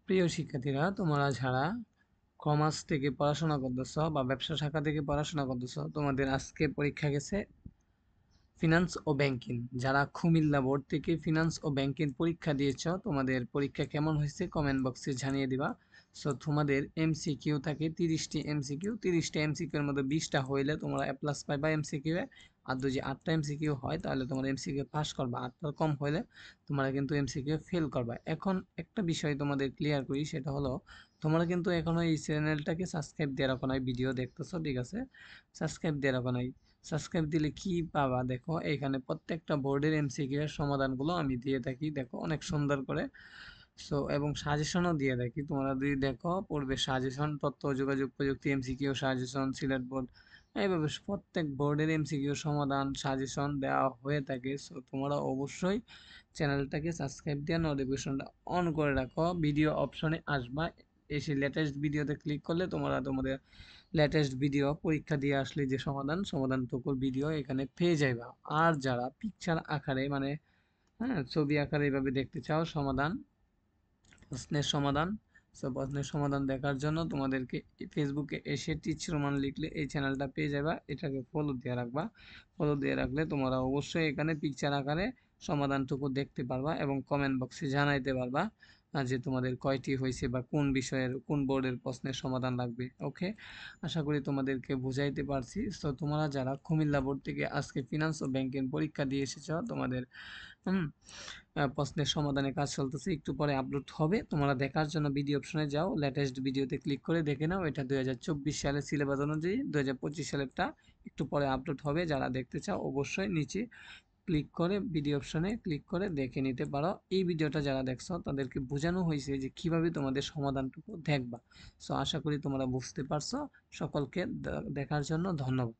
প্রিয় শিক্ষার্থীরা, তোমরা যারা কমার্স থেকে পড়াশোনা করতেছ বা ব্যবসা শাখা থেকে পড়াশোনা করতেছ, তোমাদের আজকে পরীক্ষা গেছে ফিনান্স ও ব্যাংকিং। যারা কুমিল্লা বোর্ড থেকে ফিনান্স ও ব্যাংকিং পরীক্ষা দিয়েছ, তোমাদের পরীক্ষা কেমন হয়েছে কমেন্ট বক্সে জানিয়ে দিবা। সো তোমাদের এমসিকিউ থাকে 30টি এমসিকিউ। 30টা এমসিকিউর মধ্যে 20টা হইলে তোমরা এ প্লাস পাইবা এমসিকিউ এ। আর যদি 8টা এমসিকিউ হয় তাহলে তোমরা এমসিকিউ পাস করবা। 8টার কম হইলে তোমরা কিন্তু এমসিকিউ ফেল করবা। এখন একটা বিষয় তোমাদের ক্লিয়ার করি, সেটা হলো তোমরা কিন্তু এখনো এই চ্যানেলটাকে সাবস্ক্রাইব দিয়ে রাখো নাই। ভিডিও দেখতেছো, ঠিক আছে, সাবস্ক্রাইব দিয়ে রাখো নাই। সাবস্ক্রাইব দিলে কি পাবা দেখো, এখানে প্রত্যেকটা বোর্ডের এমসিকিউ এর সমাধানগুলো আমি দিয়ে থাকি, দেখো অনেক সুন্দর করে। সো এবং সাজেশনও দিয়ে থাকি, তোমরা যদি দেখো পূর্বে সাজেশন, তথ্য ও যোগাযোগ প্রযুক্তি এমসিকিউ সাজেশন, সিলেট বোর্ড, এইভাবে প্রত্যেক বোর্ডের এমসিকিউ সমাধান সাজেশন দেওয়া হয়ে থাকে। সো তোমরা অবশ্যই চ্যানেলটাকে সাবস্ক্রাইব দিয়ে নোটিফিকেশনটা অন করে রাখো। ভিডিও অপশনে আসবা, এসে লেটেস্ট ভিডিওতে ক্লিক করলে তোমরা তোমাদের লেটেস্ট ভিডিও পরীক্ষা দিয়ে আসলে যে সমাধানটুকুর ভিডিও এখানে পেয়ে যাইবা। আর যারা পিকচার আকারে মানে হ্যাঁ ছবি আকারে এইভাবে দেখতে চাও সমাধান, প্রশ্নের সমাধান, সো প্রশ্নের সমাধান দেখার জন্য তোমাদেরকে ফেসবুকে এসে টিচ রোমান লিখলে এই চ্যানেলটা পেয়ে যাবা। এটাকে ফলো দিয়ে রাখবা। ফলো দিয়ে রাখলে তোমরা অবশ্যই এখানে পিকচার আকারে সমাধানটুকু দেখতে পারবা এবং কমেন্ট বক্সে জানাইতে পারবা যে তোমাদের কয়টি হয়েছে বা কোন বিষয়ের কোন বোর্ডের প্রশ্নের সমাধান লাগবে। ওকে, আশা করি তোমাদেরকে বুঝাইতে পারছি। সো তোমরা যারা কুমিল্লা বোর্ড থেকে আজকে ফিনান্স ও ব্যাংকিং পরীক্ষা দিয়ে এসেছ, তোমাদের প্রশ্নের সমাধানের কাজ চলতেছে, একটু পরে আপলোড হবে। তোমরা দেখার জন্য ভিডিও অপশনে যাও, লেটেস্ট ভিডিওতে ক্লিক করে দেখে নাও। এটা 2024 সালের সিলেবাস অনুযায়ী 2025 সালেরটা একটু পরে আপলোড হবে। যারা দেখতে চাও অবশ্যই নিচে ক্লিক করে ভিডিও অপশনে ক্লিক করে দেখে নিতে পারো। এই ভিডিওটা যারা দেখছো তাদেরকে বোঝানো হয়েছে যে কিভাবে তোমাদের সমাধানটুকু দেখবা। সো আশা করি তোমরা বুঝতে পারছো। সকলকে দেখার জন্য ধন্যবাদ।